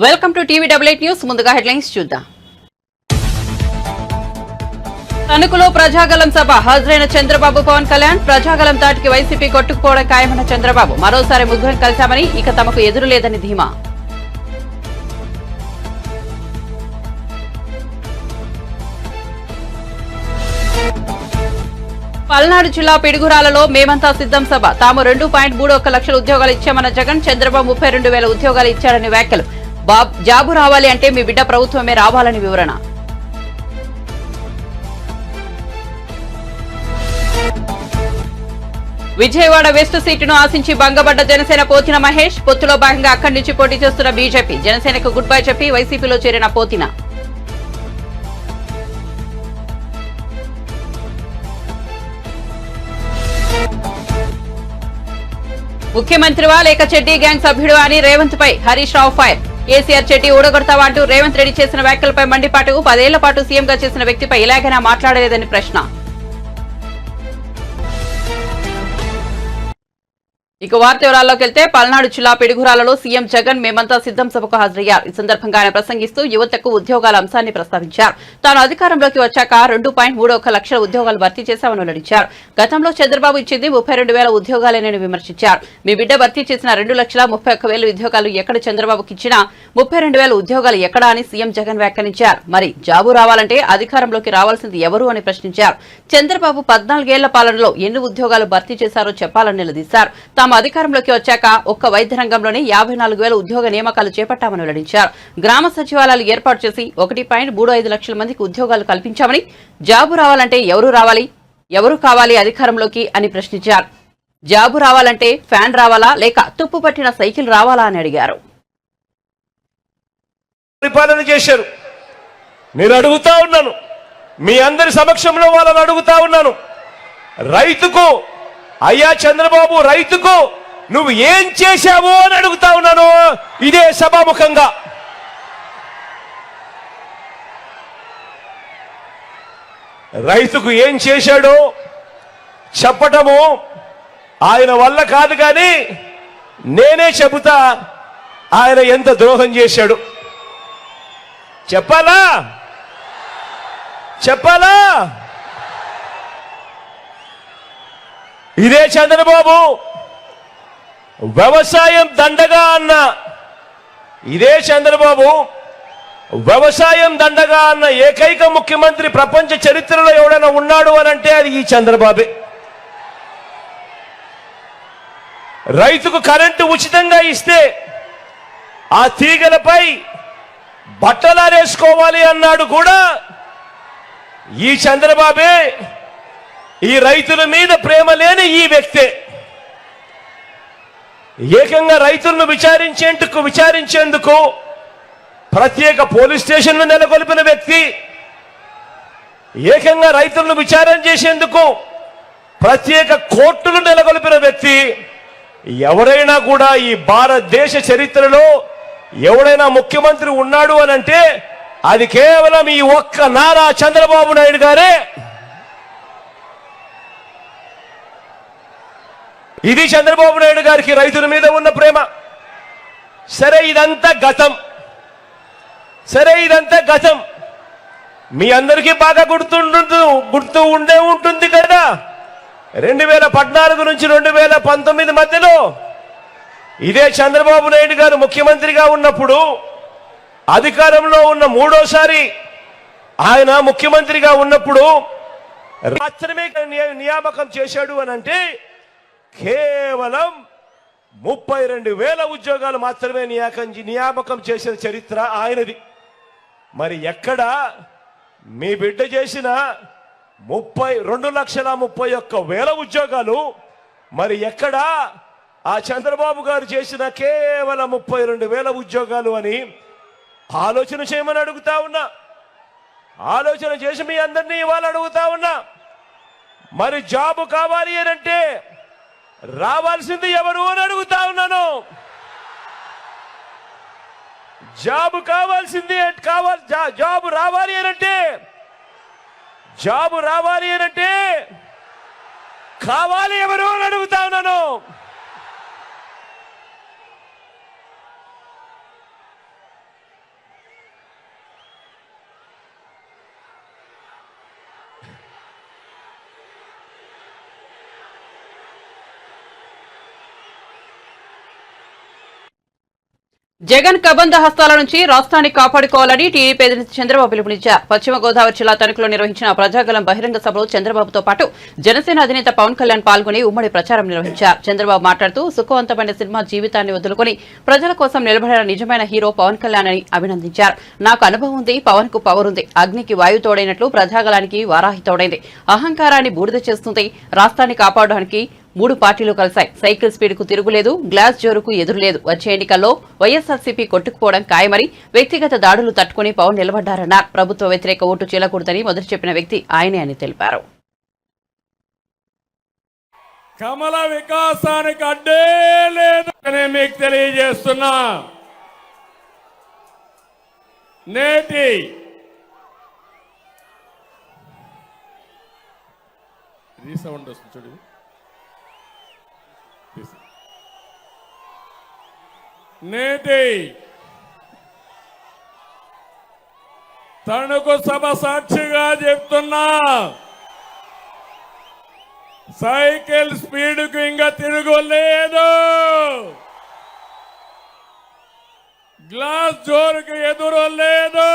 Welcome to TV eighty eight news. ముందుగా headlines చూద్దాం. తణుకులో ప్రజాగలం సభ హాజరైన చంద్రబాబు, పవన్ కళ్యాణ్. ప్రజాగలం తాటికి వైసీపీ కొట్టుకుపోవడం ఖాయమన్న చంద్రబాబు. మరోసారి ముగ్గురం కలిశామని, ఇక తమకు ఎదురు లేదని ధీమా. పల్నాడు జిల్లా పిడుగురాలలో మేమంతా సిద్ధం సభ. తాము 2.31 లక్షల ఉద్యోగాలు ఇచ్చామన్న జగన్. చంద్రబాబు 32,000 ఉద్యోగాలు ఇచ్చారని వ్యాఖ్యలు. జాబు రావాలి అంటే మీ బిడ్డ ప్రభుత్వమే రావాలని వివరణ. విజయవాడ వెస్ట్ సీటును ఆశించి భంగపడ్డ జనసేన పోతిన మహేష్. పొత్తులో భాగంగా అక్కడి నుంచి పోటీ చేస్తున్న బీజేపీ. జనసేనకు గుడ్ బై చెప్పి వైసీపీలో చేరిన పోతిన. ముఖ్యమంత్రివా లేక చెడ్డీ గ్యాంగ్ సభ్యుడు అని రేవంత్ పై హరీష్ రావు ఫైర్. కేసీఆర్ చెడ్డీ ఊడగొడతావా అంటూ రేవంత్ రెడ్డి చేసిన వ్యాఖ్యలపై మండిపాటు. 10 ఏళ్ల పాటు సీఎంగా చేసిన వ్యక్తిపై ఇలాగైనా మాట్లాడలేదని ప్రశ్న. ఇక వార్త వివరాల్లోకి వెళ్తే, పల్నాడు జిల్లా పిడుగురాలలో సీఎం జగన్ మేమంతా సిద్ధం సభకు హాజరయ్యారు. ఈ సందర్భంగా ఆయన ప్రసంగిస్తూ యువతకు ఉద్యోగాల అంశాన్ని ప్రస్తావించారు. తాను అధికారంలోకి వచ్చాక 2.31 లక్షల ఉద్యోగాలు భర్తీ చేశామని వెల్లడించారు. గతంలో చంద్రబాబు ఇచ్చింది 32,000 ఉద్యోగాలేనని విమర్శించారు. మీ బిడ్డ భర్తీ చేసిన 2,31,000 ఉద్యోగాలు ఎక్కడ చంద్రబాబుకి ఇచ్చినా 32,000 ఉద్యోగాలు ఎక్కడా అని సీఎం జగన్ వ్యాఖ్యానించారు. మరి జాబు రావాలంటే అధికారంలోకి రావాల్సింది ఎవరు అని ప్రశ్నించారు. చంద్రబాబు 14 ఏళ్ల పాలనలో ఎన్ని ఉద్యోగాలు భర్తీ చేశారో చెప్పాలని నిలదీశారు. తాము అధికారంలోకి వచ్చాక ఒక్క వైద్య రంగంలోనే 54,000 ఉద్యోగ నియామకాలు చేపట్టామని వెల్లడించారు. గ్రామ సచివాలయాలు ఏర్పాటు చేసి 1.35 లక్షల మందికి ఉద్యోగాలు కల్పించామని, జాబు రావాలంటే ఎవరు కావాలి అధికారంలోకి అని ప్రశ్నించారు. జాబు రావాలంటే ఫ్యాన్ రావాలా లేక తుప్పు పట్టిన సైకిల్ రావాలా అని అడిగారు. పరిపాలన చేశారు. నేను అడుగుతా ఉన్నాను, మీ అందరి సమక్షంలో వాళ్ళని అడుగుతా ఉన్నాను, రైతుకు అయ్యా చంద్రబాబు, రైతుకు నువ్వు ఏం చేశావు అని అడుగుతా ఉన్నాను ఇదే సభాముఖంగా. రైతుకు ఏం చేశాడో చెప్పటము ఆయన వల్ల కాదు, కానీ నేనే చెబుతా ఆయన ఎంత ద్రోహం చేశాడు. చెప్పాలా? ఇదే చంద్రబాబు వ్యవసాయం దండగా అన్న, ఇదే చంద్రబాబు వ్యవసాయం దండగా అన్న ఏకైక ముఖ్యమంత్రి ప్రపంచ చరిత్రలో ఎవడైనా ఉన్నాడు అనంటే అది ఈ చంద్రబాబే. రైతుకు కరెంటు ఉచితంగా ఇస్తే ఆ తీగలపై బట్టలారేసుకోవాలి అన్నాడు కూడా ఈ చంద్రబాబే. ఈ రైతుల మీద ప్రేమ లేని ఈ వ్యక్తే ఏకంగా రైతులను విచారించేందుకు ప్రత్యేక పోలీస్ స్టేషన్లు నెలకొల్పిన వ్యక్తి, ఏకంగా రైతులను విచారణ చేసేందుకు ప్రత్యేక కోర్టులు నెలకొల్పిన వ్యక్తి. ఎవరైనా కూడా ఈ భారతదేశ చరిత్రలో ఎవడైనా ముఖ్యమంత్రి ఉన్నాడు అనంటే అది కేవలం ఈ ఒక్క నారా చంద్రబాబు నాయుడు గారే. ఇది చంద్రబాబు నాయుడు గారికి రైతుల మీద ఉన్న ప్రేమ. సరే ఇదంతా గతం. మీ అందరికీ బాగా గుర్తు ఉండే ఉంటుంది కదా. 2014 నుంచి 2019 మధ్యలో ఇదే చంద్రబాబు నాయుడు గారు ముఖ్యమంత్రిగా ఉన్నప్పుడు, అధికారంలో ఉన్న మూడోసారి ఆయన ముఖ్యమంత్రిగా ఉన్నప్పుడు మాత్రమే నియామకం చేశాడు అనంటే కేవలం 32,000 ఉద్యోగాలు మాత్రమే నియామకం చేసిన చరిత్ర ఆయనది. మరి ఎక్కడ మీ బిడ్డ చేసిన 2,31,000 ఉద్యోగాలు, మరి ఎక్కడ ఆ చంద్రబాబు గారు చేసిన కేవలం 32,000 ఉద్యోగాలు అని ఆలోచన చేయమని అడుగుతా ఉన్నా. ఆలోచన చేసి మీ అందరినీ ఇవాళ అడుగుతా ఉన్నా. మరి జాబు కావాలి అనంటే రావాల్సింది ఎవరు అని అడుగుతా ఉన్నాను. జాబు రావాలి అనంటే కావాలి ఎవరు అని అడుగుతా ఉన్నాను. జగన్ కబంధ హస్తాల నుంచి రాష్ట్రాన్ని కాపాడుకోవాలని టీడీపీ అధినేత చంద్రబాబు పిలుపునిచ్చారు. పశ్చిమ గోదావరి జిల్లా తణుకులో నిర్వహించిన ప్రజాగలం బహిరంగ సభలో చంద్రబాబుతో పాటు జనసేన అధినేత పవన్ కళ్యాణ్ పాల్గొని ఉమ్మడి ప్రచారం నిర్వహించారు. చంద్రబాబు మాట్లాడుతూ సుఖవంతమైన సినిమా జీవితాన్ని వదులుకుని ప్రజల కోసం నిలబడిన నిజమైన హీరో పవన్ కళ్యాణ్ అని అభినందించారు. నాకు అనుభవం ఉంది, పవన్ కు పవర్ ఉంది. అగ్నికి వాయు తోడైనట్లు ప్రజాగలానికి వారాహి తోడైంది. అహంకారాన్ని బూడిద చేస్తుంది. రాష్ట్రాన్ని కాపాడడానికి 3 పార్టీలు కలిశాయి. సైకిల్ స్పీడ్ కు తిరుగులేదు, గ్లాస్ జోరుకు ఎదురులేదు. వచ్చే ఎన్నికల్లో వైఎస్ఆర్సీపీ కొట్టుకుపోవడం ఖాయమని, వ్యక్తిగత దాడులు తట్టుకుని పవన్ నిలబడ్డారన్నారు. ప్రభుత్వ వ్యతిరేక ఓటు చీలకూడదని మొదటి చెప్పిన వ్యక్తి ఆయనే అని తెలిపారు. కమల వికాసానికి అడ్డే లేదని మీకు తెలియజేస్తున్నా. నేటి రీసౌండ్ వస్తుంది చూడు. నేటి తణుకు సభ సాక్షిగా చెప్తున్నా, సైకిల్ స్పీడ్కు ఇంకా తిరుగులేదు, గ్లాస్ జోరుకు ఎదురు లేదు.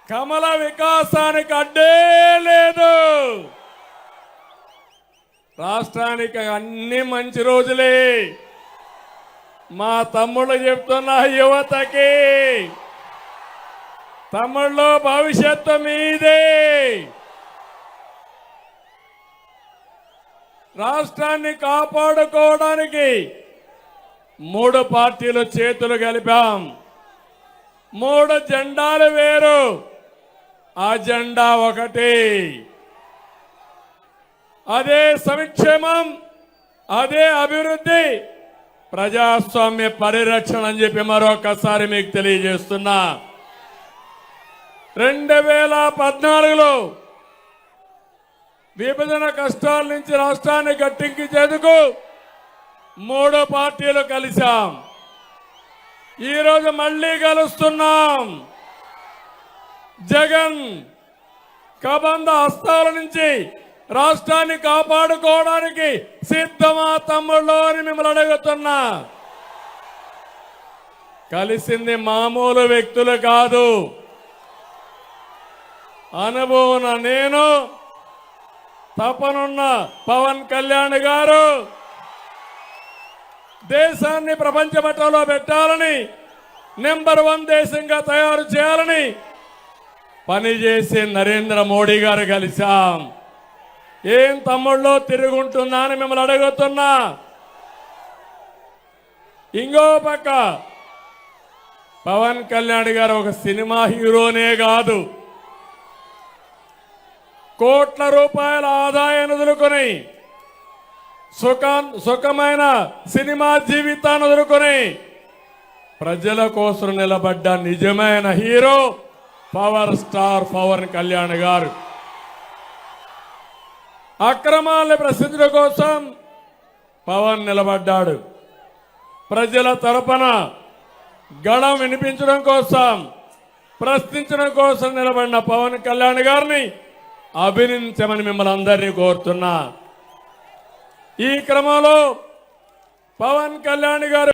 కమల వికాసానికి అడ్డే లేదు. రాష్ట్రానికి అన్ని మంచి రోజులే. మా తమ్ముళ్ళు చెప్తున్న యువతకి, తమ్ముళ్ళు భవిష్యత్తు మీదే. రాష్ట్రాన్ని కాపాడుకోవడానికి 3 పార్టీలు చేతులు కలిపాం. 3 జెండాలు వేరు, ఆ జెండా ఒకటి. అదే సంక్షేమం, అదే అభివృద్ధి, ప్రజాస్వామ్య పరిరక్షణ అని చెప్పి మరొకసారి మీకు తెలియజేస్తున్నా. 2014లో విభజన కష్టాల నుంచి రాష్ట్రాన్ని గట్టెక్కించేందుకు 3 పార్టీలు కలిశాం. ఈరోజు మళ్ళీ కలుస్తున్నాం. జగన్ కబంధ హస్తాల నుంచి రాష్ట్రాన్ని కాపాడుకోవడానికి సిద్ధమా తమ్ముళ్ళు అని మిమ్మల్ని అడుగుతున్నా. కలిసింది మామూలు వ్యక్తులు కాదు. అనుభవం నేను, తపనున్న పవన్ కళ్యాణ్ గారు, దేశాన్ని ప్రపంచ మట్టంలో పెట్టాలని, నెంబర్ 1 దేశంగా తయారు చేయాలని పనిచేసే నరేంద్ర మోడీ గారు కలిశాం. ఏం తమ్ముళ్ళు తిరుగుంటున్నా అని మిమ్మల్ని అడుగుతున్నా. ఇంకో పక్క పవన్ కళ్యాణ్ గారు ఒక సినిమా హీరోనే కాదు, కోట్ల రూపాయల ఆదాయాన్ని వదులుకొని సుఖమైన సినిమా జీవితాన్ని వదులుకొని ప్రజల కోసం నిలబడ్డ నిజమైన hero power star Pawan Kalyan garu. అక్రమాలను ప్రశ్నించడం కోసం పవన్ నిలబడ్డాడు. ప్రజల తరపున గళం వినిపించడం కోసం, ప్రశ్నించడం కోసం నిలబడిన పవన్ కళ్యాణ్ గారిని అభినందించమని మిమ్మల్ని అందరినీ కోరుతున్నా. ఈ క్రమంలో పవన్ కళ్యాణ్ గారు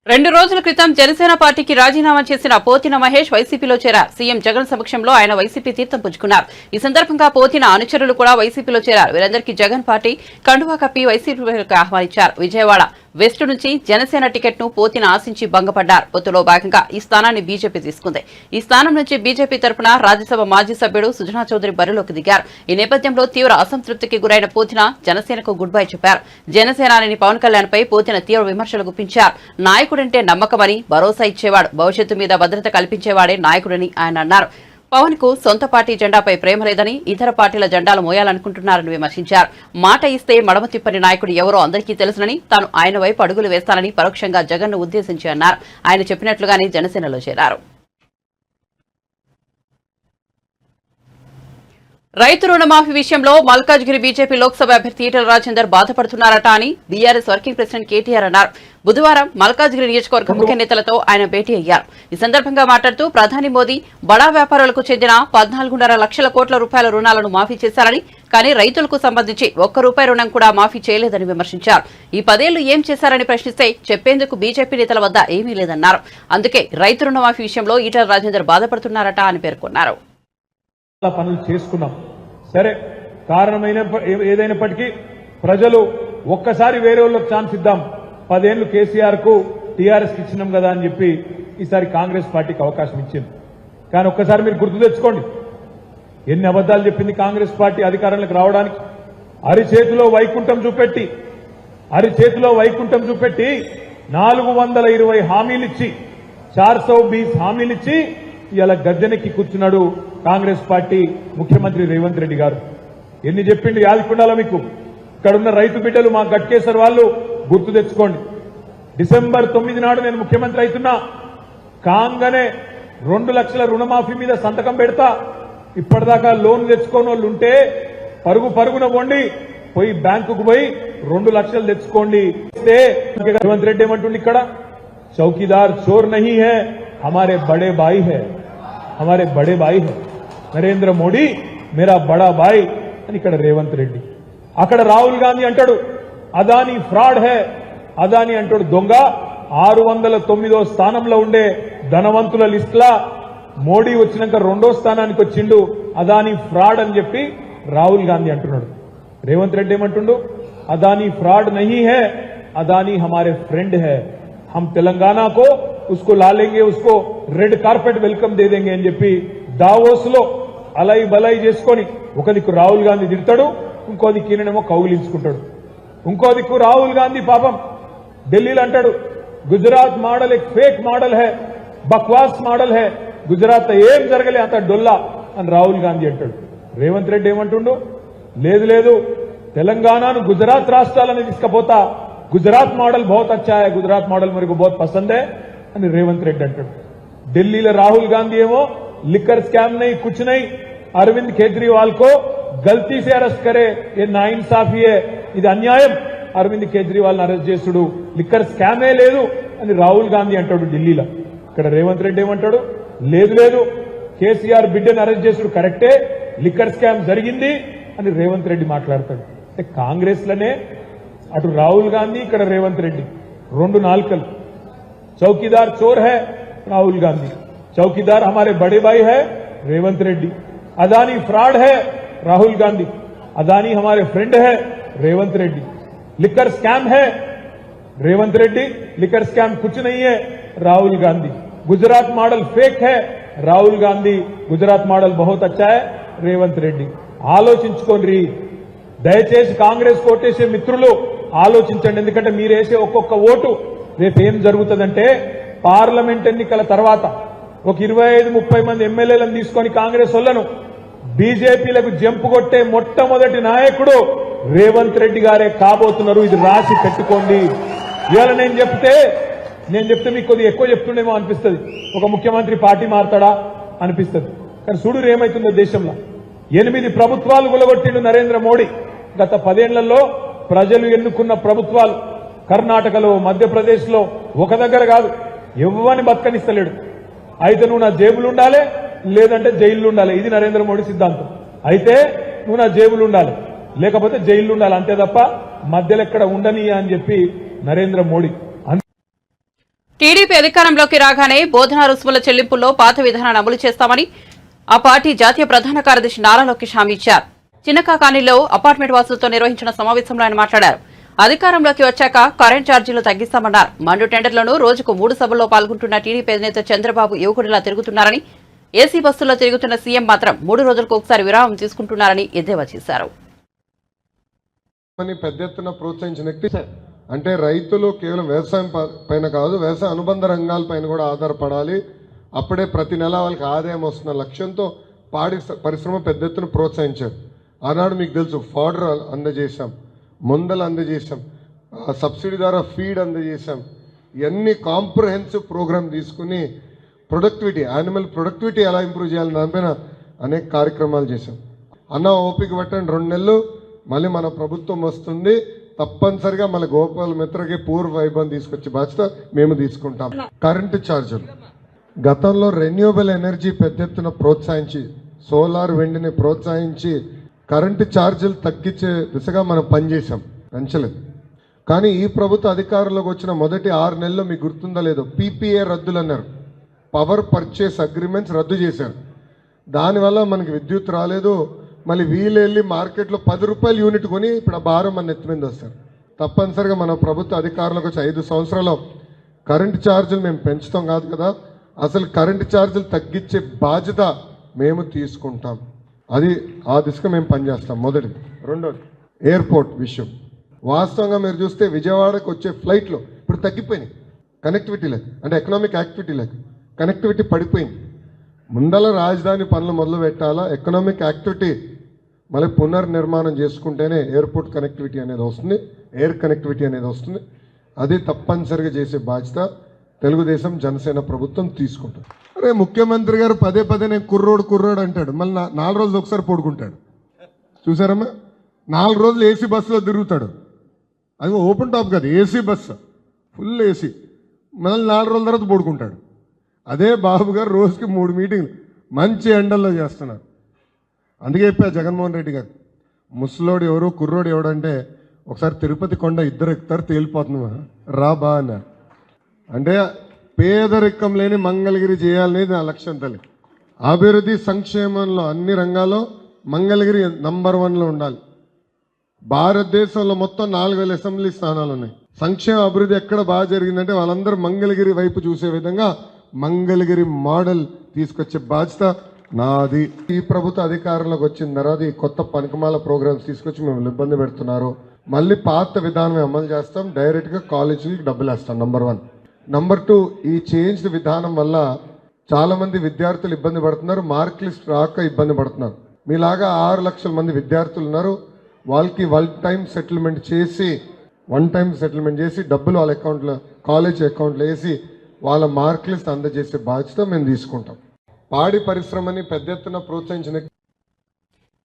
2 రోజుల క్రితం జనసేన పార్టీకి రాజీనామా చేసిన పోతిన మహేష్ వైసీపీలో చేరారు. సీఎం జగన్ సమక్షంలో ఆయన వైసీపీ తీర్థం పుచ్చుకున్నారు. ఈ సందర్భంగా పోతిన అనుచరులు కూడా వైసీపీలో చేరారు. వీరందరికీ జగన్ పార్టీ కండువా కప్పి వైసీపీలోకి ఆహ్వానించారు. విజయవాడ వెస్ట్ నుంచి జనసేన టికెట్ ను పోతిన ఆశించి భంగపడ్డారు. పొత్తులో భాగంగా ఈ స్థానాన్ని బీజేపీ తీసుకుంది. ఈ స్థానం నుంచి బీజేపీ తరపున రాజ్యసభ మాజీ సభ్యుడు సుజనా చౌదరి బరిలోకి దిగారు. ఈ నేపథ్యంలో తీవ్ర అసంతృప్తికి గురైన పోతిన జనసేనకు గుడ్ బై చెప్పారు. జనసేనాని పవన్ కళ్యాణ్ పై పోతిన తీవ్ర విమర్శలు గుప్పించారు. నాయకుడంటే నమ్మకమని, భరోసా ఇచ్చేవాడు, భవిష్యత్తు మీద భద్రత కల్పించేవాడే నాయకుడని ఆయన అన్నారు. పవన్ కు సొంత పార్టీ జెండాపై ప్రేమ లేదని, ఇతర పార్టీల జెండాలు మోయాలనుకుంటున్నారని విమర్శించారు. మాట ఇస్తే మడమ తిప్పని నాయకుడు ఎవరో అందరికీ తెలుసునని, తాను ఆయన వైపు అడుగులు వేస్తానని పరోక్షంగా జగన్ ను ఉద్దేశించి అన్నారు. ఆయన చెప్పినట్లుగానే జనసేనలో చేరారు. రైతు రుణమాఫీ విషయంలో మల్కాజ్గిరి బీజేపీ లోక్సభ అభ్యర్థి ఈటెల రాజేందర్ బాధపడుతున్నారట అని బీఆర్ఎస్ వర్కింగ్ ప్రెసిడెంట్ కేటీఆర్ అన్నారు. బుధవారం మల్కాజ్గిరి నియోజకవర్గ ముఖ్య నేతలతో ఆయన భేటీ అయ్యారు. ఈ సందర్భంగా మాట్లాడుతూ ప్రధాని మోదీ బడా వ్యాపారులకు చెందిన 14.5 లక్షల కోట్ల రూపాయల రుణాలను మాఫీ చేశారని, కానీ రైతులకు సంబంధించి ₹1 రుణం కూడా మాఫీ చేయలేదని విమర్శించారు. ఈ 10 ఏళ్లు ఏం చేశారని ప్రశ్నిస్తే చెప్పేందుకు బీజేపీ నేతల వద్ద ఏమీ లేదన్నారు. అందుకే రైతు రుణమాఫీ విషయంలో ఈటెల రాజేందర్ బాధపడుతున్నారట అని పేర్కొన్నారు. పనులు చేసుకున్నాం సరే, కారణమైన ఏదైనప్పటికీ ప్రజలు ఒక్కసారి వేరే వాళ్ళకి ఛాన్స్ ఇద్దాం, 10 ఏళ్లు కేసీఆర్ కు టీఆర్ఎస్ కి ఇచ్చినాం కదా అని చెప్పి ఈసారి కాంగ్రెస్ పార్టీకి అవకాశం ఇచ్చింది. కానీ ఒక్కసారి మీరు గుర్తు తెచ్చుకోండి, ఎన్ని అబద్దాలు చెప్పింది కాంగ్రెస్ పార్టీ అధికారంలోకి రావడానికి. అరిచేతిలో వైకుంఠం చూపెట్టి 420 హామీలిచ్చి 420 హామీలిచ్చి ఇలా గద్దెనెక్కి కూర్చున్నాడు కాంగ్రెస్ పార్టీ ముఖ్యమంత్రి రేవంత్ రెడ్డి గారు. ఎన్ని చెప్పిండు యాదికుండాలా మీకు. ఇక్కడున్న రైతు బిడ్డలు మా గట్కేసర్ వాళ్ళు గుర్తు తెచ్చుకోండి. డిసెంబర్ 9 నాడు నేను ముఖ్యమంత్రి అవుతున్నా, కాంగనే 2 లక్షల రుణమాఫీ మీద సంతకం పెడతా, ఇప్పటిదాకా లోన్ తెచ్చుకోని వాళ్ళు ఉంటే పరుగున వండి పోయి బ్యాంకుకు పోయి 2 లక్షలు తెచ్చుకోండి. రేవంత్ రెడ్డి ఏమంటుండి ఇక్కడ, చౌకీదార్ చోర్ నహీ హై, हमारे बड़े भाई है, నరేంద్ర మోడీ మేరా బడా భాయ్ అని ఇక్కడ రేవంత్ రెడ్డి. అక్కడ రాహుల్ గాంధీ అంటాడు అదానీ ఫ్రాడ్ హే, అదానీ అంటాడు దొంగ. 609వ స్థానంలో ఉండే ధనవంతుల లిస్టులా మోడీ వచ్చినాక 2వ స్థానానికి వచ్చిండు, అదానీ ఫ్రాడ్ అని చెప్పి రాహుల్ గాంధీ అంటున్నాడు. రేవంత్ రెడ్డి ఏమంటుండు, అదానీ ఫ్రాడ్ నహీ హై, అదానీ హమారే ఫ్రెండ్ హై, हम तेलंगाना को उसको ला लेंगे, उसको రెడ్ కార్పెట్ వెల్కమ్ దే దేంగే అని చెప్పి దావోస్ లో అలై బలై చేసుకొని ఒక దిక్కు రాహుల్ గాంధీ తిడతాడు, ఇంకో దిక్కు ఈయనేమో కౌగిలించుకుంటాడు. ఇంకో దిక్కు రాహుల్ గాంధీ పాపం ఢిల్లీలో అంటాడు గుజరాత్ మోడల్ एक फेक मॉडल है, बकवास मॉडल है, గుజరాత్ ఏం జరగలే అంత డొల్లా అని రాహుల్ గాంధీ అంటాడు. రేవంత్ రెడ్డి ఏమంటుండు, లేదు తెలంగాణను గుజరాత్ రాష్ట్రాలని తీసుకపోతా, गुजरात मॉडल बहुत अच्छा है, गुजरात मॉडल मेरे को बहुत पसंद है అని రేవంత్ రెడ్డి అంటాడు. ఢిల్లీలో రాహుల్ గాంధీ ఏమో లిక్కర్ స్కామ్ नहीं कुछ नहीं, అరవింద్ కేజ్రీవాల్ को गलती से अरेस्ट करे, ये नाइंसाफी है, ఇది అన్యాయం, అరవింద్ కేజ్రీవాల్ అరెస్ట్ చేసుడు, లిక్కర్ స్కామే లేదు అని రాహుల్ గాంధీ అంటాడు ఢిల్లీలో. ఇక్కడ రేవంత్ రెడ్డి ఏమంటాడు, లేదు కేసీఆర్ బిడ్డను అరెస్ట్ చేసుడు కరెక్టే, లిక్కర్ స్కామ్ జరిగింది అని రేవంత్ రెడ్డి మాట్లాడతాడు. అంటే కాంగ్రెస్ లోనే అటు రాహుల్ గాంధీ ఇక్కడ రేవంత్ రెడ్డి 2 నాల్కలు. చౌకీదార్ చోర్ హై రాహుల్ గాంధీ, చౌకీదార్ हमारे बड़े भाई है रेवंत रेड्डी, अदानी फ्रॉड है राहुल गांधी, अदानी हमारे फ्रेंड है रेवंत रेड्डी, लिकर स्कैम है रेवंत रेड्डी, लिकर स्कैम कुछ नहीं है राहुल गांधी, गुजरात मॉडल फेक है राहुल गांधी, गुजरात मॉडल बहुत अच्छा है रेवंत रेड्डी. ఆలోచించుకోండి దయచేసి కాంగ్రెస్ ఓటేసే మిత్రులు ఆలోచించండి. ఎందుకంటే మీరు వేసే ఒక్కొక్క ఓటు రేపు ఏం జరుగుతుందంటే పార్లమెంట్ ఎన్నికల తర్వాత ఒక 25-30 మంది ఎమ్మెల్యేలను తీసుకొని కాంగ్రెస్ వాళ్ళను బీజేపీలకు జంపు కొట్టే మొట్టమొదటి నాయకుడు రేవంత్ రెడ్డి గారే కాబోతున్నారు. ఇది రాసి పెట్టుకోండి. ఇవాళ నేను చెప్తే మీకు కొద్దిగా ఎక్కువ చెప్తుండేమో అనిపిస్తుంది, ఒక ముఖ్యమంత్రి పార్టీ మారుతాడా అనిపిస్తుంది. కానీ చూడు ఏమైతుందో దేశంలో 8 ప్రభుత్వాలు గులగొట్టిండు నరేంద్ర మోడీ. గత 10 ఏళ్లలో ప్రజలు ఎన్నుకున్న ప్రభుత్వాలు కర్ణాటకలో, మధ్యప్రదేశ్లో ఒక దగ్గర కాదు, ఎవ్వని బతకనిస్తలేడు. అయితే నువ్వు నా జేబులు ఉండాలి, లేదంటే జైలు ఉండాలి. ఇది నరేంద్ర మోడీ సిద్ధాంతం. అయితే నువ్వు నా జేబులు ఉండాలి, లేకపోతే జైలు ఉండాలి, అంతే తప్ప మధ్యలో ఎక్కడ ఉండని అని చెప్పి నరేంద్ర మోడీ. టీడీపీ అధికారంలోకి రాగానే బోధనా రుసుముల చెల్లింపుల్లో పాత విధానాన్ని అమలు చేస్తామని ఆ పార్టీ జాతీయ ప్రధాన కార్యదర్శి నారా లోకేష్ హామీ ఇచ్చారు. చిన్నకాకానిలో అపార్ట్మెంట్ వాసులతో నిర్వహించిన సమావేశంలో ఆయన మాట్లాడారు. అధికారంలోకి వచ్చాక కరెంట్ ఛార్జీలు తగ్గిస్తామన్నారు. మండు టెండర్లను రోజుకు 3 సభల్లో పాల్గొంటున్న టీడీపీ అధినేత చంద్రబాబు యువకుడిలా తిరుగుతున్నారని, ఏసీ బస్సుల్లో తిరుగుతున్న సీఎం మాత్రం 3 రోజులకు ఒకసారి విరామం తీసుకుంటున్నారని ఎద్దేవా చేశారు. పెద్ద ఎత్తున ప్రోత్సహించిన వ్యక్తి అంటే రైతులు కేవలం వ్యవసాయం పైన కాదు, వ్యవసాయ అనుబంధ రంగాల పైన కూడా ఆధారపడాలి. అప్పుడే ప్రతి నెల వాళ్ళకి ఆదాయం వస్తున్న లక్ష్యంతో పాడి పరిశ్రమ పెద్ద ఎత్తున ప్రోత్సహించారు. ఆనాడు మీకు తెలుసు ఫాడర్ అందజేశాం, ముందలు అందజేశాం, సబ్సిడీ ద్వారా ఫీడ్ అందజేశాం. ఇవన్నీ కాంప్రహెన్సివ్ ప్రోగ్రామ్ తీసుకుని ప్రొడక్టివిటీ, యానిమల్ ప్రొడక్టివిటీ ఎలా ఇంప్రూవ్ చేయాలని దానిపైన అనేక కార్యక్రమాలు చేశాం. అన్న ఓపిక పట్టండి 2 నెలలు మళ్ళీ మన ప్రభుత్వం వస్తుంది, తప్పనిసరిగా మన గోపాల్ మిత్రకి పూర్వ వైభవం తీసుకొచ్చే బాధ్యత మేము తీసుకుంటాం. కరెంటు ఛార్జీలు గతంలో రెన్యూవబుల్ ఎనర్జీ పెద్ద ఎత్తున ప్రోత్సహించి సోలార్ విండ్ని ప్రోత్సహించి కరెంటు ఛార్జీలు తగ్గించే దిశగా మనం పనిచేసాం, పెంచలేదు. కానీ ఈ ప్రభుత్వ అధికారంలోకి వచ్చిన మొదటి 6 నెలల్లో మీకు గుర్తుందో లేదో పీపీఏ రద్దులు అన్నారు, పవర్ పర్చేస్ అగ్రిమెంట్స్ రద్దు చేశారు. దానివల్ల మనకి విద్యుత్ రాలేదు. మళ్ళీ వీళ్ళు వెళ్ళి మార్కెట్లో 10 రూపాయల యూనిట్ కొని ఇప్పుడు ఆ భారం మన నెత్తి మీద వస్తారు. తప్పనిసరిగా మన ప్రభుత్వ అధికారంలోకి వచ్చి 5 సంవత్సరాలు కరెంటు ఛార్జీలు మేము పెంచుతాం కాదు కదా, అసలు కరెంటు ఛార్జీలు తగ్గించే బాధ్యత మేము తీసుకుంటాం. అది ఆ దిశగా మేము పనిచేస్తాం. మొదటిది. రెండోది ఎయిర్పోర్ట్ విషయం. వాస్తవంగా మీరు చూస్తే విజయవాడకు వచ్చే ఫ్లైట్లు ఇప్పుడు తగ్గిపోయినాయి, కనెక్టివిటీ లేక, అంటే ఎకనామిక్ యాక్టివిటీ లేక కనెక్టివిటీ పడిపోయింది. ముందల రాజధాని పనులు మొదలు పెట్టాలా, ఎకనామిక్ యాక్టివిటీ మళ్ళీ పునర్నిర్మాణం చేసుకుంటేనే ఎయిర్పోర్ట్ కనెక్టివిటీ అనేది వస్తుంది, ఎయిర్ కనెక్టివిటీ అనేది వస్తుంది. అది తప్పనిసరిగా చేసే బాధ్యత తెలుగుదేశం జనసేన ప్రభుత్వం తీసుకుంటుంది. అరే ముఖ్యమంత్రి గారు పదే నేను కుర్రోడు అంటాడు, మళ్ళీ 4 రోజులు ఒకసారి పడుకుంటాడు. చూసారమ్మా, 4 రోజులు ఏసీ బస్సులో తిరుగుతాడు. అది ఓపెన్ టాప్ కాదు, ఏసీ బస్సు, ఫుల్ ఏసీ. మళ్ళీ 4 రోజుల తర్వాత పడుకుంటాడు. అదే బాబు గారు రోజుకి 3 మీటింగ్లు మంచి ఎండల్లో చేస్తున్నారు. అందుకే చెప్పా జగన్మోహన్ రెడ్డి గారు, ముసలోడు ఎవరు కుర్రోడు ఎవడంటే ఒకసారి తిరుపతి కొండ ఇద్దరు ఎక్కుతారు తేలిపోతున్నావా రా బా అన్నారు. అంటే పేదరికం లేని మంగళగిరి చేయాలనేది నా లక్ష్యం. తల్లి అభివృద్ధి సంక్షేమంలో అన్ని రంగాల్లో మంగళగిరి నంబర్ 1లో ఉండాలి. భారతదేశంలో మొత్తం 4000 అసెంబ్లీ స్థానాలు ఉన్నాయి. సంక్షేమ అభివృద్ధి ఎక్కడ బాగా జరిగిందంటే వాళ్ళందరూ మంగళగిరి వైపు చూసే విధంగా మంగళగిరి మోడల్ తీసుకొచ్చే బాధ్యత నాది. ఈ ప్రభుత్వ అధికారంలోకి వచ్చిన తర్వాత ఈ కొత్త పనికిమాల ప్రోగ్రామ్స్ తీసుకొచ్చి మేము ఇబ్బంది పెడుతున్నారు. మళ్ళీ పాత విధానం అమలు చేస్తాం, డైరెక్ట్గా కాలేజీకి డబ్బులు వేస్తాం. నంబర్ 1. నంబర్ 2, ఈ చేంజ్డ్ విధానం వల్ల చాలా మంది విద్యార్థులు ఇబ్బంది పడుతున్నారు, మార్క్ లిస్ట్ రాక ఇబ్బంది పడుతున్నారు. మీలాగా 6 లక్షల మంది విద్యార్థులు ఉన్నారు. వాళ్ళకి వన్ టైం సెటిల్మెంట్ చేసి డబ్బులు వాళ్ళ అకౌంట్లో, కాలేజ్ అకౌంట్లో వేసి వాళ్ళ మార్క్ లిస్ట్ అందజేసే బాధ్యత మేము తీసుకుంటాం. పాడి పరిశ్రమని పెద్ద ఎత్తున ప్రోత్సహించిన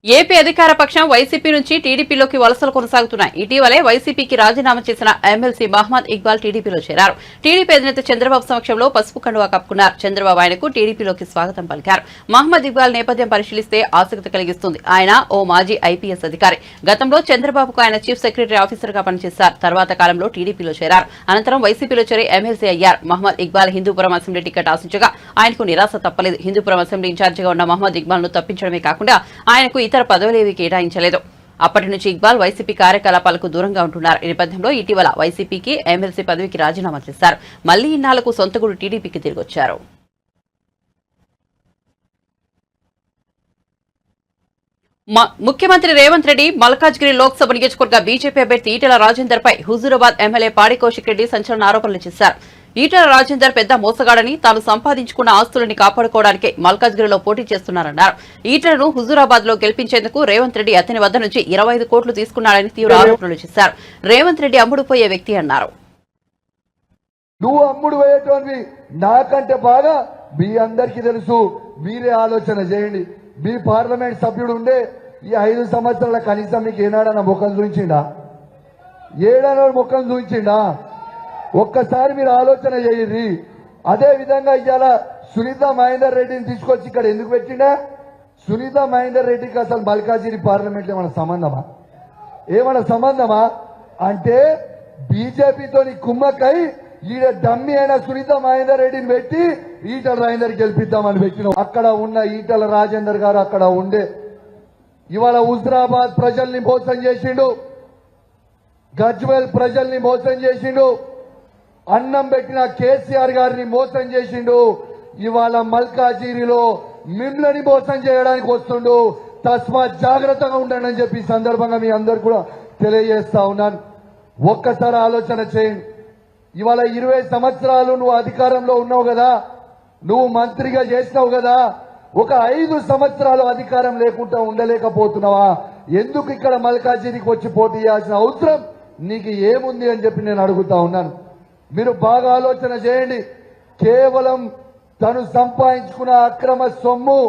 ఏపీ అధికార పక్షం వైసీపీ నుంచి టీడీపీలోకి వలసలు కొనసాగుతున్నాయి. ఇటీవలే వైసీపీకి రాజీనామా చేసిన ఎమ్మెల్సీ మహమ్మద్ ఇక్బాల్ టీడీపీలో చేరారు. టీడీపీ అధినేత చంద్రబాబు సమక్షంలో పసుపు కండువా కప్పుకున్నారు. చంద్రబాబు ఆయనకు టీడీపీలోకి స్వాగతం పలికారు. మహమ్మద్ ఇక్బాల్ నేపథ్యం పరిశీలిస్తే ఆసక్తి కలిగిస్తుంది. ఆయన ఓ మాజీ ఐపీఎస్ అధికారి. గతంలో చంద్రబాబుకు ఆయన చీఫ్ సెక్రటరీ ఆఫీసర్గా పనిచేశారు. తర్వాత కాలంలో టీడీపీలో చేరారు. అనంతరం వైసీపీలో చేరి ఎమ్మెల్సీ అయ్యారు. మహమ్మద్ ఇక్బాల్ హిందూపురం అసెంబ్లీ టికెట్ ఆశించగా ఆయనకు నిరాశ తప్పలేదు. హిందూపురం అసెంబ్లీ ఇన్ఛార్జిగా ఉన్న మహమ్మద్ ఇక్బాల్ ను తప్పించడమే కాకుండా ఆయనకు ఇతర పదవులేవి కేటాయించలేదు. అప్పటి నుంచి ఇక్బాల్ వైసీపీ కార్యకలాపాలకు దూరంగా ఉంటున్నారు. ఈ నేపథ్యంలో ఇటీవల వైసీపీకి ఎమ్మెల్సీ పదవికి రాజీనామా చేశారు. మళ్లీ ఇన్నాళ్లకు సొంతగూడు టీడీపీకి తిరిగొచ్చారు. ముఖ్యమంత్రి రేవంత్ రెడ్డి మల్కాజ్గిరి లోక్సభ నియోజకవర్గ బీజేపీ అభ్యర్థి ఈటెల రాజేందర్ పై హుజూరాబాద్ ఎమ్మెల్యే పాడి కౌశిక్ రెడ్డి సంచలన ఆరోపణలు చేశారు. ఈటెల రాజేందర్ పెద్ద మోసగాడని, తాను సంపాదించుకున్న ఆస్తులని కాపాడుకోవడానికే మల్కాజ్గిరిలో పోటీ చేస్తున్నారన్నారు. ఈటెలను హుజూరాబాద్ లో గెలిపించేందుకు రేవంత్ రెడ్డి అతని వద్ద నుంచి 25 కోట్లు తీసుకున్నాడని తీవ్ర ఆరోపణలు చేశారు. రేవంత్ రెడ్డి అమ్ముడుపోయే వ్యక్తి అన్నారు. నువ్వు అమ్ముడు పోయేటోనివి నాకంటే బాగా మీ అందరికీ తెలుసు. మీరే ఆలోచన చేయండి. మీ పార్లమెంట్ సభ్యుడు ఉండే ఈ 5 సంవత్సరాల కనీసం మీకు ఏనాడన్న ముఖం చూపించిండా? ఏడన్నా ముఖం చూపించిండా? ఒక్కసారి మీరు ఆలోచన చేయండి. అదే విధంగా ఇవాళ సునీత మహేందర్ రెడ్డిని తీసుకొచ్చి ఇక్కడ ఎందుకు పెట్టిండా? సునీత మహేందర్ రెడ్డికి అసలు మల్కాజిగిరి పార్లమెంట్ ఏమైనా సంబంధమా అంటే బీజేపీతో కుమ్మక్కై ఈడ డమ్మి అయిన సునీత మహేందర్ రెడ్డిని పెట్టి ఈటల రాజేందర్ గెలిపిద్దామని పెట్టిన. అక్కడ ఉన్న ఈటల రాజేందర్ గారు అక్కడ ఉండే ఇవాళ హుజూరాబాద్ ప్రజల్ని మోసం చేసిండు, గజ్వేల్ ప్రజల్ని మోసం చేసిండు, అన్నం పెట్టిన కేసీఆర్ గారిని మోసం చేసిండు. ఇవాళ మల్కాజిగిరిలో మిమ్మల్ని మోసం చేయడానికి వస్తుండు. తస్మాత్ జాగ్రత్తగా ఉండండి అని చెప్పి సందర్భంగా మీ అందరు కూడా తెలియజేస్తా ఉన్నాను. ఒక్కసారి ఆలోచన చేయండి. ఇవాళ 20 సంవత్సరాలు నువ్వు అధికారంలో ఉన్నావు కదా, నువ్వు మంత్రిగా చేసినావు కదా, ఒక 5 సంవత్సరాలు అధికారం లేకుండా ఉండలేకపోతున్నావా? ఎందుకు ఇక్కడ మల్కాజిగిరికి వచ్చి పోటీ చేయాల్సిన అవసరం నీకు ఏముంది అని చెప్పి నేను అడుగుతా ఉన్నాను. మీరు బాగా ఆలోచన చేయండి. కేవలం తను సంపాదించుకున్న అక్రమ సొమ్ము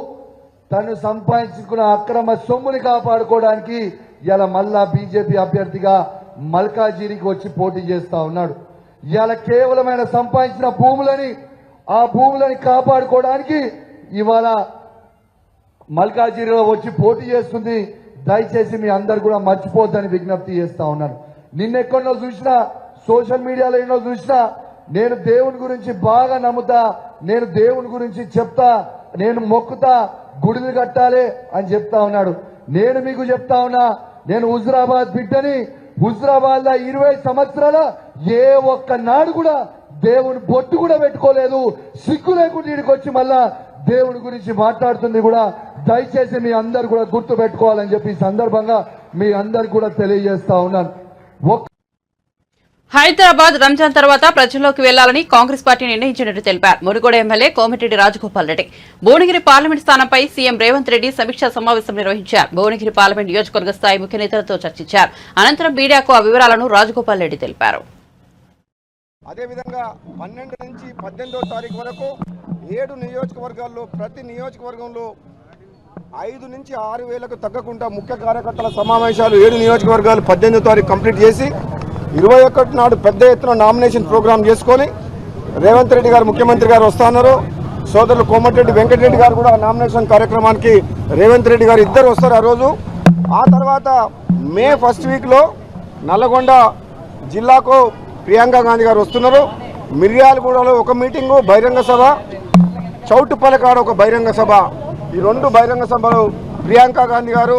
తను సంపాదించుకున్న అక్రమ సొమ్ముని కాపాడుకోవడానికి ఇలా మళ్ళా బీజేపీ అభ్యర్థిగా మల్కాజిగిరికి వచ్చి పోటీ చేస్తా ఉన్నాడు. ఇలా కేవలమైన సంపాదించిన ఆ భూములని కాపాడుకోవడానికి ఇవాళ మల్కాజిగిరిలో వచ్చి పోటీ చేస్తుంది. దయచేసి మీ అందరు కూడా మర్చిపోద్దని విజ్ఞప్తి చేస్తా ఉన్నాను. నిన్నెక్కడో చూసినా, సోషల్ మీడియాలో ఎన్నో చూసినా, నేను దేవుని గురించి బాగా నమ్ముతా, నేను దేవుని గురించి చెప్తా, నేను మొక్కుతా, గుడిని కట్టాలి అని చెప్తా ఉన్నాడు. నేను మీకు చెప్తా ఉన్నా, నేను హుజురాబాద్ బిడ్డని. హుజురాబాద్ లో 20 సంవత్సరాల ఏ ఒక్క నాడు కూడా దేవుని బొట్టు కూడా పెట్టుకోలేదు. సిగ్గు లేకుండా ఇక్కడికి వచ్చి మళ్ళా దేవుని గురించి మాట్లాడుతుంది కూడా. దయచేసి మీ అందరు కూడా గుర్తు పెట్టుకోవాలని చెప్పి ఈ సందర్భంగా మీ అందరికి కూడా తెలియజేస్తా ఉన్నాను. హైదరాబాద్ రంజాన్ తర్వాత ప్రజల్లోకి వెళ్లాలని కాంగ్రెస్ పార్టీ నిర్ణయించినట్టు తెలిపారు మునుగోడ ఎమ్మెల్యే కోమటిరెడ్డి రాజగోపాల్ రెడ్డి. భువనగిరి పార్లమెంట్ స్థానంపై సీఎం రేవంత్ రెడ్డి సమీక్షా సమావేశం నిర్వహించారు. భువనగిరి పార్లమెంట్ నియోజకవర్గ స్థాయి ముఖ్య నేతలతో చర్చించారు. అనంతరం మీడియాకు ఆ వివరాలను రాజగోపాల్ రెడ్డి తెలిపారు. అదేవిధంగా 12 నుంచి 18వ తారీఖు వరకు 7 నియోజకవర్గాల్లో ప్రతి నియోజకవర్గంలో 5 నుంచి 6 వేలకు తగ్గకుండా ముఖ్య కార్యకర్తల సమావేశాలు 7 నియోజకవర్గాలు 18వ తారీఖు కంప్లీట్ చేసి 21 నాడు పెద్ద ఎత్తున నామినేషన్ ప్రోగ్రాం చేసుకొని రేవంత్ రెడ్డి గారు ముఖ్యమంత్రి గారు వస్తున్నారు. సోదరులు కోమటిరెడ్డి వెంకటరెడ్డి గారు కూడా నామినేషన్ కార్యక్రమానికి రేవంత్ రెడ్డి గారు ఇద్దరు వస్తారు ఆ రోజు. ఆ తర్వాత మే 1st వీక్లో నల్గొండ జిల్లాకు ప్రియాంక గాంధీ గారు వస్తున్నారు. మిర్యాలగూడలో ఒక మీటింగు, బహిరంగ సభ, చౌటుపల్లకాడ ఒక బహిరంగ సభ. ఈ 2 బహిరంగ సభలు ప్రియాంక గాంధీ గారు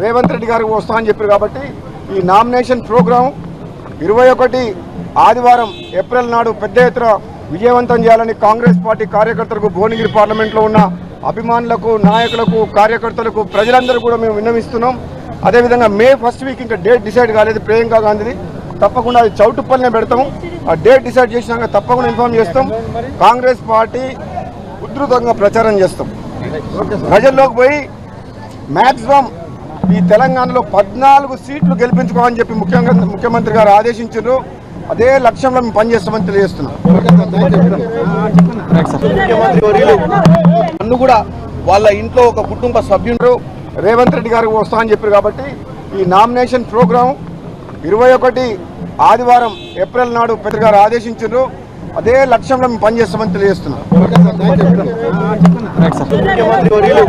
రేవంత్ రెడ్డి గారికి వస్తామని చెప్పారు. కాబట్టి ఈ నామినేషన్ ప్రోగ్రాం 21 ఆదివారం ఏప్రిల్ నాడు పెద్ద ఎత్తున విజయవంతం చేయాలని కాంగ్రెస్ పార్టీ కార్యకర్తలకు, భువనగిరి పార్లమెంట్లో ఉన్న అభిమానులకు, నాయకులకు, కార్యకర్తలకు, ప్రజలందరూ కూడా మేము విన్నవిస్తున్నాం. అదేవిధంగా మే 1st వీక్ ఇంకా డేట్ డిసైడ్ కాలేదు ప్రియాంక గాంధీది. తప్పకుండా అది చౌటుప్పల్నే పెడతాము. ఆ డేట్ డిసైడ్ చేసినాక తప్పకుండా ఇన్ఫార్మ్ చేస్తాం. కాంగ్రెస్ పార్టీ ఉధృతంగా ప్రచారం చేస్తాం. ప్రజల్లోకి పోయి మ్యాక్సిమం ఈ తెలంగాణలో 14 సీట్లు గెలిపించుకోవాలని చెప్పి ముఖ్యమంత్రి గారు ఆదేశించారు. అదే లక్ష్యంలో మేము పనిచేస్తామని తెలియజేస్తున్నాం. ముఖ్యమంత్రి వర్యులు నన్ను కూడా వాళ్ళ ఇంట్లో ఒక కుటుంబ సభ్యులు రేవంత్ రెడ్డి గారికి వస్తామని చెప్పారు. కాబట్టి ఈ నామినేషన్ ప్రోగ్రాం 21 ఆదివారం ఏప్రిల్ నాడు పెద్ద గారు ఆదేశించారు. అదే లక్ష్యంలో మేము పనిచేస్తామని తెలియజేస్తున్నాం. ముఖ్యమంత్రి వర్యులు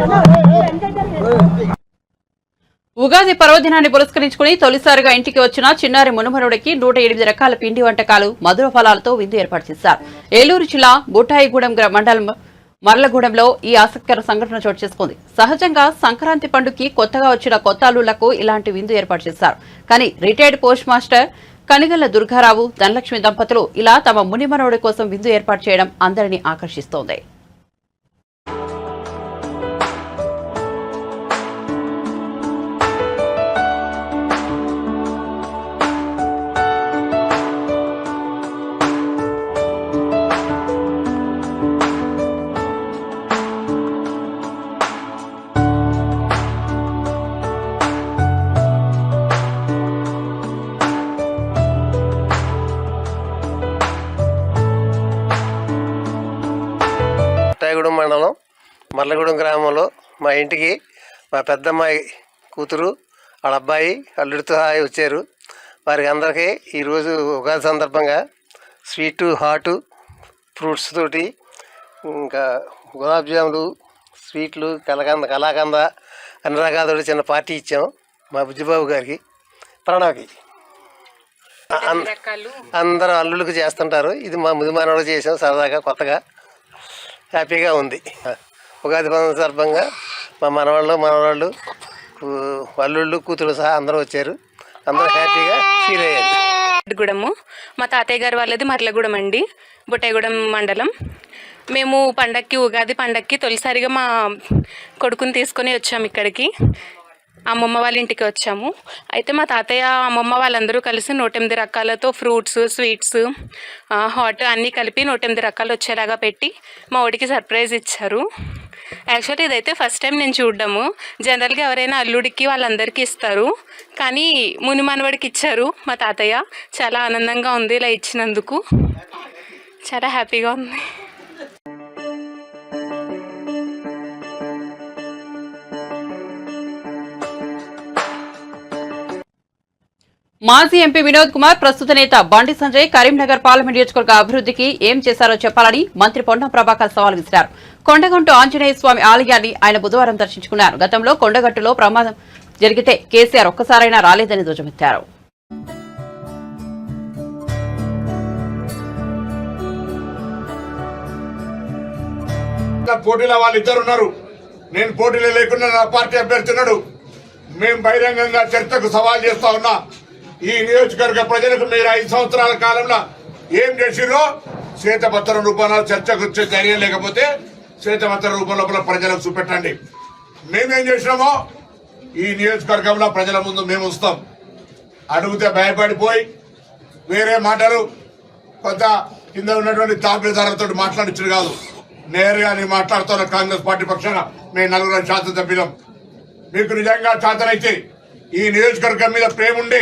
ఉగాది పర్వదినాన్ని పురస్కరించుకుని తొలిసారిగా ఇంటికి వచ్చిన చిన్నారి మునుమనుడికి 108 రకాల పిండి వంటకాలు, మధుర ఫలాలతో విందు ఏర్పాటు చేశారు. ఏలూరు జిల్లా బుట్టాయిగూడెం మండలం మర్లగూడెంలో ఈ ఆసక్తికర సంఘటన చోటు చేసుకుంది. సహజంగా సంక్రాంతి పండుగకి కొత్తగా వచ్చిన కొత్త అల్లుళ్లకు ఇలాంటి విందు ఏర్పాటు చేశారు. కానీ retired post master Kanigalla Durgarao, Dhanalakshmi దంపతులు ఇలా తమ మునిమనవుడి కోసం విందు ఏర్పాటు చేయడం అందరినీ ఆకర్షిస్తోంది. బుట్టాయిగూడెం మండలం మర్లగూడెం గ్రామంలో మా ఇంటికి మా పెద్దమ్మాయి కూతురు వాళ్ళ అబ్బాయి అల్లుడితో వచ్చారు. వారికి అందరికీ ఈరోజు ఉగాది సందర్భంగా స్వీటు, హాటు, ఫ్రూట్స్ తోటి, ఇంకా గులాబ్ జాములు, స్వీట్లు, కలాకంద అన్ని రకాలతో చిన్న పార్టీ ఇచ్చాం మా బుజ్జిబాబు గారికి, ప్రణవ్కి. అందరూ అల్లుళ్ళకి చేస్తుంటారు. ఇది మా ముదిమానవాళ్ళు చేసాం సరదాగా, కొత్తగా, హ్యాపీగా ఉంది. ఉగాది పండుగ సందర్భంగా మా మనవాళ్ళు అల్లుళ్ళు, కూతురు సహా అందరూ వచ్చారు. అందరూ హ్యాపీగా ఫీల్ అయ్యారు. గూడెము మా తాతయ్య గారు వాళ్ళది మర్లగూడెం అండి, బుట్టాయిగూడెం మండలం. మేము ఉగాది పండక్కి తొలిసారిగా మా కొడుకుని తీసుకొని వచ్చాము ఇక్కడికి. అమ్మమ్మ వాళ్ళ ఇంటికి వచ్చాము. అయితే మా తాతయ్య, అమ్మమ్మ వాళ్ళందరూ కలిసి 108 రకాలతో ఫ్రూట్స్, స్వీట్స్, హాట్ అన్నీ కలిపి 108 రకాలు వచ్చేలాగా పెట్టి మా వాడికి సర్ప్రైజ్ ఇచ్చారు. యాక్చువల్లీ ఇదైతే ఫస్ట్ టైం నేను చూడడము. జనరల్గా ఎవరైనా అల్లుడికి వాళ్ళందరికీ ఇస్తారు, కానీ ముని మనవడికి ఇచ్చారు మా తాతయ్య. చాలా ఆనందంగా ఉంది ఇలా ఇచ్చినందుకు, చాలా హ్యాపీగా ఉంది. మాజీ ఎంపీ వినోద్ కుమార్ ప్రస్తుత నేత బండి సంజయ్ కరీంనగర్ పార్లమెంట్ నియోజకవర్గ అభివృద్ధికి ఏం చేశారో చెప్పాలని మంత్రి పొన్నం ప్రభాకర్ సవాల్ విసిరారు. కొండగట్టు ఆంజనేయ స్వామి ఆలయాన్ని ఆయన బుధవారం దర్శించుకున్నారు. గతంలో కొండగట్టులో ప్రమాదం జరిగితే కేసీఆర్ ఒక్కసారైనా రాలేదని ధ్వజమెత్తారు. పోటీలో వాళ్ళిద్దరు ఉన్నారు. నేను పోటీలో లేకుండా నా పార్టీ అభ్యర్థి ఉన్నాడు. మేము బహిరంగంగా చర్చకు సవాల్ చేస్తా ఉన్నా. ఈ నియోజకవర్గ ప్రజలకు మీరు 5 సంవత్సరాల కాలంలో ఏం చేసిరో శ్వేతపత్రం రూపంలో చర్చకు వచ్చే ధైర్యం లేకపోతే శ్వేతపత్రం రూపంలో ప్రజలకు చూపెట్టండి. మేమేం చేసినామో ఈ నియోజకవర్గంలో ప్రజల ముందు మేము వస్తాం. అడిగితే భయపడిపోయి వేరే మాటలు కొంత కింద ఉన్నటువంటి తాపేదారులతో మాట్లాడించడు కాదు. నేరుగా నేను మాట్లాడుతున్న కాంగ్రెస్ పార్టీ పక్షాన మేము 4 శాసనసభ్యులం. మీకు నిజంగా చేతనైతే ఈ నియోజకవర్గం మీద ప్రేమ ఉండి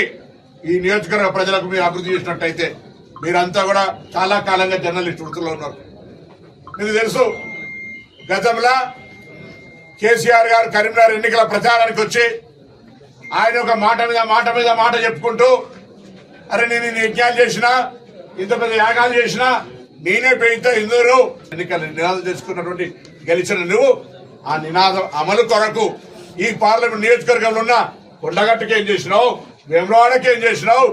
ఈ నియోజకవర్గ ప్రజలకు మీరు అభివృద్ధి చేసినట్టయితే మీరంతా కూడా చాలా కాలంగా జర్నలిస్ట్ వృత్తిలో ఉన్నారు. మీకు తెలుసు గతంలో కేసీఆర్ గారు కరీంనగర్ ఎన్నికల ప్రచారానికి వచ్చి ఆయన ఒక మాట చెప్పుకుంటూ అరే నేను యజ్ఞాలు చేసినా ఇంత పెద్ద యాగాలు చేసినా నేనే పేరుతో ఇందూరు ఎన్నికల నినాదం చేసుకున్నటువంటి గెలిచిన నువ్వు ఆ నినాదం అమలు కొరకు ఈ పార్లమెంట్ నియోజకవర్గంలో ఉన్న కొండగట్టుకి ఏం చేసినావు, వేములవాడకి ఏం చేసినావు,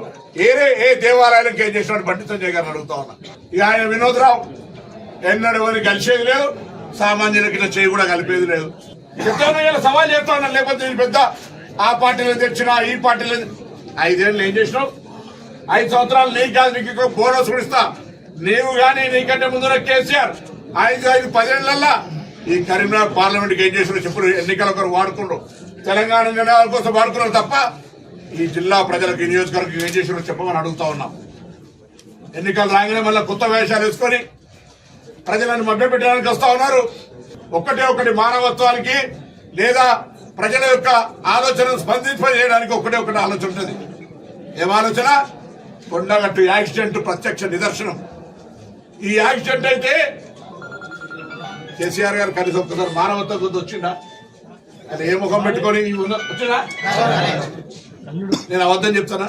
ఏ దేవాలయాలకు ఏం చేసినావు బండి సంజయ్ గారిని అడుగుతా ఉన్నా. ఇక ఆయన వినోద్ రావు ఎన్నడూ కలిసేది లేదు, సామాన్యులకి చేయి కూడా కలిపేది లేదు. చెప్తాను సవాల్ చేస్తా ఉన్నా. లేకపోతే నేను పెద్ద ఆ పార్టీలో తెచ్చినా ఈ పార్టీలో 5 ఏళ్ళు ఏం చేసినావు? 5 సంవత్సరాలు నీకు కాదు నీకు బోనస్ కూడా ఇస్తా. నీవు గానీ నీకంటే ముందున్న కేసీఆర్ 10 ఏళ్లల్లా ఈ కరీంనగర్ పార్లమెంట్ కి ఏం చేసిన చెప్పుడు ఎన్నికల ఒకరు వాడుకుండ్రు, తెలంగాణ నిర్ణయాల కోసం వాడుకున్నారు తప్ప ఈ జిల్లా ప్రజలకు ఈ నియోజకవర్గం ఏం చేసినో చెప్పమని అడుగుతా ఉన్నాం. ఎన్నికలు రాగానే మళ్ళీ కొత్త వేషాలు వేసుకొని ప్రజలను మభ్యపెట్టడానికి వస్తా ఉన్నారు. ఒకటి మానవత్వానికి లేదా ప్రజల యొక్క ఆలోచనను స్పందింపజేయడానికి ఒకటి ఆలోచన ఉంటుంది. ఏం ఆలోచన? కొండగట్టు యాక్సిడెంట్ ప్రత్యక్ష నిదర్శనం. ఈ యాక్సిడెంట్ అయితే కేసీఆర్ గారు కనీసం ఒక్కసారి మానవత్వం గురించి వచ్చిందా? ఆయన ఏ ముఖం పెట్టుకొని వచ్చినా? నేను అబద్ధం చెప్తానా?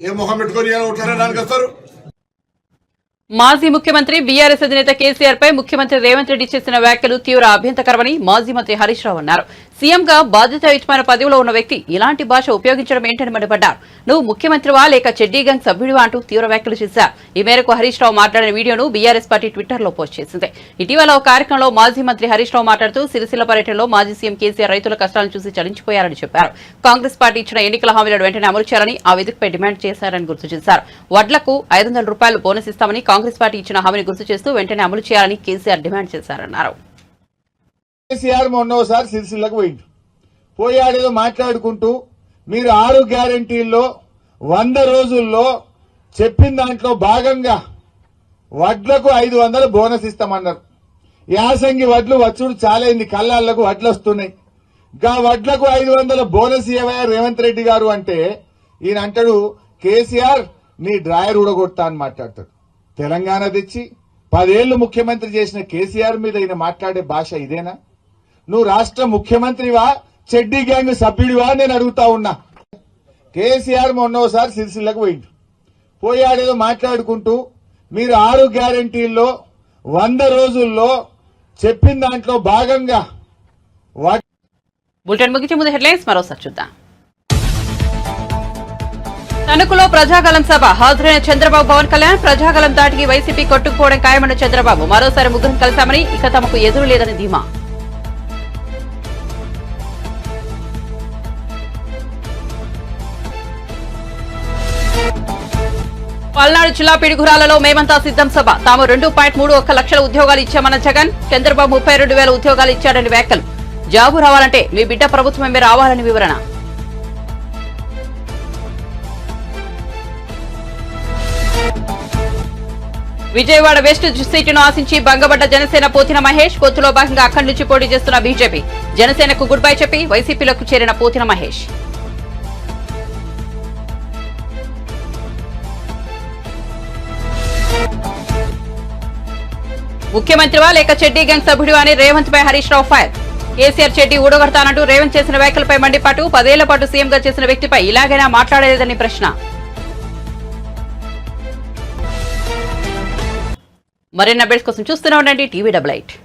ఏ ముఖం పెట్టుకొని ఓట్లడానికి వస్తారు? మాజీ ముఖ్యమంత్రి బీఆర్ఎస్ అధినేత కేసీఆర్ పై ముఖ్యమంత్రి రేవంత్ రెడ్డి చేసిన వ్యాఖ్యలు తీవ్ర అభ్యంతరకరమని మాజీ మంత్రి హరీష్ రావు అన్నారు. సీఎంగా బాధ్యతాయుతమైన పదవిలో ఉన్న వ్యక్తి ఇలాంటి భాష ఉపయోగించడం ఏంటని మండిపడ్డారు. నువ్వు ముఖ్యమంత్రివా లేక చెడ్డీ గంగ్ సభ్యుడివా అంటూ తీవ్ర వ్యాఖ్యలు చేశారు. ఈ మేరకు హరీష్ రావు మాట్లాడిన వీడియోను బీఆర్ఎస్ పార్టీ ట్విట్టర్లో పోస్ట్ చేసింది. ఇటీవల ఒక కార్యక్రమంలో మాజీ మంత్రి హరీష్ రావు మాట్లాడుతూ సిరిసిల్ల పర్యటనలో మాజీ సీఎం కేసీఆర్ రైతుల కష్టాలను చూసి చలించిపోయారని చెప్పారు. కాంగ్రెస్ పార్టీ ఇచ్చిన ఎన్నికల హామీలను వెంటనే అమలు చేయాలని ఆ వేదికపై డిమాండ్ చేశారని గుర్తు చేశారు. వడ్లకు 500 రూపాయలు బోనస్ ఇస్తామని కాంగ్రెస్ పార్టీ ఇచ్చిన హామీని గుర్తు చేస్తూ వెంటనే అమలు చేయాలని కేసీఆర్ డిమాండ్ చేశారన్నారు. కేసీఆర్ మొన్నోసారి సిరిసిల్లకు పోయాడేదో మాట్లాడుకుంటూ మీరు 6 గ్యారంటీల్లో 100 రోజుల్లో చెప్పిన దాంట్లో భాగంగా వడ్లకు 500 బోనస్ ఇస్తామన్నారు. యాసంగి వడ్లు వచ్చుడు చాలైంది, కళ్ళాళ్లకు వడ్లు వస్తున్నాయి. గా వడ్లకు 500 బోనస్ ఇవ్వయా రేవంత్ రెడ్డి గారు అంటే ఈయన అంటాడు కేసీఆర్ నీ డ్రాయర్ ఊడగొడతా అని మాట్లాడతాడు. తెలంగాణ తెచ్చి 10 ఏళ్లు ముఖ్యమంత్రి చేసిన కేసీఆర్ మీద ఈయన మాట్లాడే భాష ఇదేనా? నువ్వు రాష్ట్ర ముఖ్యమంత్రివా చెడ్డీ గ్యాంగ్ సభ్యుడివా నేను అడుగుతా ఉన్నా. కేసీఆర్ మొన్నోసారి సిరిసిల్లకు పోయాడేదో మాట్లాడుకుంటూ మీరు 6 గ్యారంటీల్లో 100 రోజుల్లో చెప్పిన దాంట్లో భాగంగా బులెటిన్ ముగించే ముందు హెడ్లైన్స్ మరోసారి చూద్దాం. తణుకులో ప్రజాగలం సభ హాజరైన చంద్రబాబు పవన్ కళ్యాణ్ ప్రజాగలం దాటికి వైసీపీ కొట్టుకుపోవడం ఖాయమన్న చంద్రబాబు మరోసారి ముగ్గురం కలిశామని ఇక తమకు ఎదురు లేదని ధీమా. పల్నాడు జిల్లా పిడుగురాలలో మేమంతా సిద్ధం సభ తాము 2.31 లక్షల ఉద్యోగాలు ఇచ్చామన్న జగన్ చంద్రబాబు 32,000 ఉద్యోగాలు ఇచ్చాడని వ్యాఖ్యలు. జాబు రావాలంటే మీ బిడ్డ ప్రభుత్వమే రావాలని వివరణ. విజయవాడ వెస్ట్ సీటును ఆశించి భంగపడ్డ జనసేన పోతిన మహేష్ పొత్తులో భాగంగా అక్కడి నుంచి పోటీ చేస్తున్న బీజేపీ జనసేనకు గుడ్ బై చెప్పి వైసీపీలోకి చేరిన పోతిన మహేష్. ముఖ్యమంత్రివా లేక చెడ్డీ గ్యాంగ్ సభ్యుడివా అని రేవంత్ పై హరీష్ రావు ఫైర్. కేసీఆర్ చెడ్డి ఊడగొడతానంటూ రేవంత్ చేసిన వ్యాఖ్యలపై మండిపాటు 10 ఏళ్ల పాటు సీఎంగా చేసిన వ్యక్తిపై ఇలాగైనా మాట్లాడలేదని ప్రశ్న. మరిన్ని అప్డేట్స్ కోసం చూస్తూనే ఉండండి టీవీ 88.